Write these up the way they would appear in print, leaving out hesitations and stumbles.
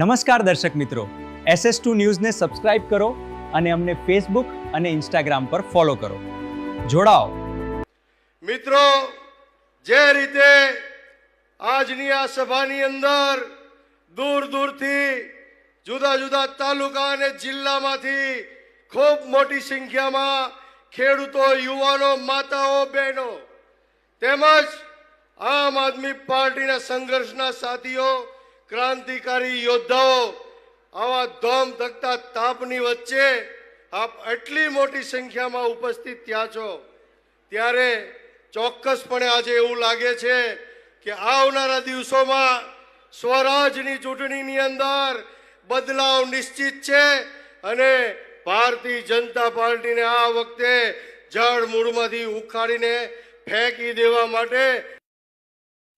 નમસ્કાર દર્શક મિત્રો, SS2 ન્યૂઝને સબસ્ક્રાઇબ કરો અને અમને ફેસબુક અને ઇન્સ્ટાગ્રામ પર ફોલો કરો. જોડાઓ મિત્રો. જે રીતે આજની આ સભાની અંદર દૂર દૂરથી જુદા જુદા તાલુકા અને જિલ્લામાંથી ખૂબ મોટી સંખ્યામાં ખેડૂતો, યુવાનો, માતાઓ, બહેનો તેમજ આમ આદમી પાર્ટીના સંઘર્ષના સાથીઓ, ક્રાંતિકારી યોદ્ધાઓ આવા ધોમ ધકતા તાપની વચ્ચે આપ એટલી મોટી સંખ્યામાં ઉપસ્થિત થયા છો ત્યારે ચોક્કસપણે આજે એવું લાગે છે કે આવનારા દિવસોમાં સ્વરાજની ચૂંટણીની અંદર બદલાવ નિશ્ચિત છે અને ભારતીય જનતા પાર્ટીને આ વખતે જળ મૂળમાંથી ઉખાડીને ફેંકી દેવા માટે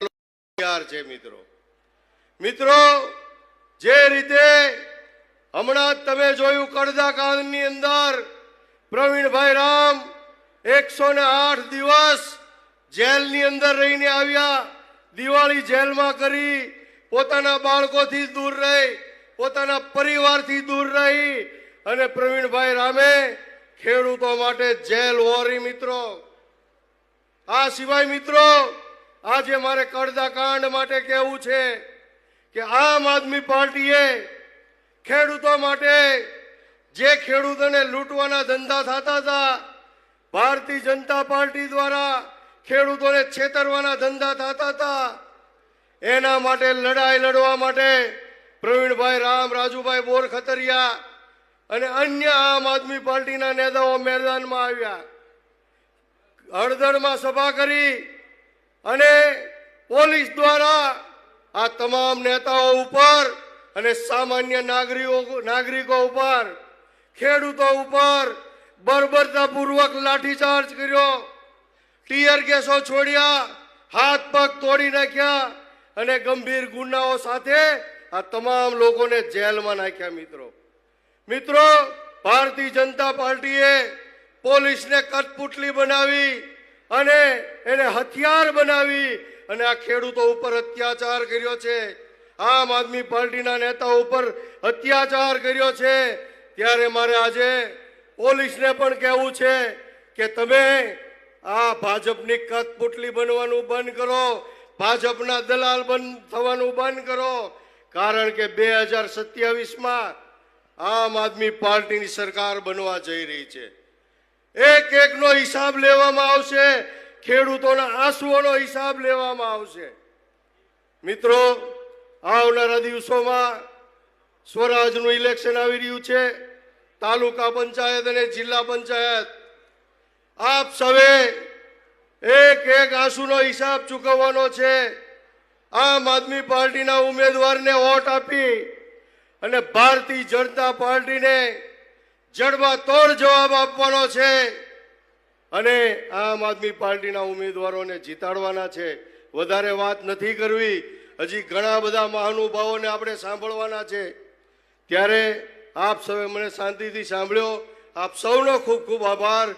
તૈયાર છે. મિત્રો, જે રીતે હમણાં તમે જોયું કડદા કાંડની અંદર પ્રવીણભાઈ રામ 108 દિવસ જેલની અંદર રહીને આવ્યા, દિવાળી જેલમાં કરી, પોતાના બાળકોથી દૂર રહી, પોતાના પરિવારથી દૂર રહી અને પ્રવીણભાઈ રામે ખેડૂતો માટે જેલ વોરી. મિત્રો, આ સિવાય મિત્રો આજે મારે કડદા કાંડ માટે કહેવું છે કે આમ આદમી પાર્ટીએ ખેડૂતો માટે જે ખેડૂતોને લૂંટવાના ધંધા થતા હતા, ભારતીય જનતા પાર્ટી દ્વારા ખેડૂતોને છેતરવાના ધંધા થતા હતા, એના માટે લડાઈ લડવા માટે પ્રવીણભાઈ રામ, રાજુભાઈ બોરખતરિયા અને અન્ય આમ આદમી પાર્ટીના નેતાઓ મેદાનમાં આવ્યા. હળદરમાં સભા કરી અને પોલીસ દ્વારા આ તમામ નેતાઓ ઉપર અને સામાન્ય નાગરિકો ઉપર, ખેડૂતો ઉપર બર્બરતાપૂર્વક લાઠીચાર્જ કર્યો, ટીયર ગેસો છોડ્યા, હાથ પગ તોડી નાખ્યા અને ગંભીર ગુનાઓ સાથે આ તમામ લોકોને જેલમાં નાખ્યા. મિત્રો, ભારતીય જનતા પાર્ટીએ પોલીસને કઠપુતળી બનાવી અને એને હથિયાર બનાવી અને આ ખેડૂતો ઉપર અત્યાચાર કર્યો છે, આમ આદમી પાર્ટીના નેતાઓ ઉપર અત્યાચાર કર્યો છે. ત્યારે મારે આજે પોલીસને પણ કહેવું છે કે તમે આ ભાજપની કઠપુતળી બનવાનું બંધ કરો, ભાજપના દલાલ થવાનું બંધ કરો, કારણ કે 2027માં આમ આદમી પાર્ટીની સરકાર બનવા જઈ રહી છે. એક એકનો હિસાબ લેવામાં આવશે, ખેડૂતોના આંસુઓનો હિસાબ લેવામાં આવશે. મિત્રો, આવનારા દિવસોમાં સ્વરાજનું ઇલેક્શન આવી રહ્યું છે, તાલુકા પંચાયત અને જિલ્લા પંચાયત. આપ સૌએ એક એક આંસુનો હિસાબ ચૂકવવાનો છે. આમ આદમી પાર્ટીના ઉમેદવારને વોટ આપી અને ભારતીય જનતા પાર્ટીને જડબાતોડ જવાબ આપવાનો છે અને આમ આદમી પાર્ટીના ઉમેદવારોને જીતાડવાના છે. વધારે વાત નથી કરવી, હજી ઘણા બધા મહાનુભાવોને આપણે સાંભળવાના છે. ત્યારે આપ સૌએ મને શાંતિથી સાંભળ્યો. આપ સૌનો ખૂબ ખૂબ આભાર.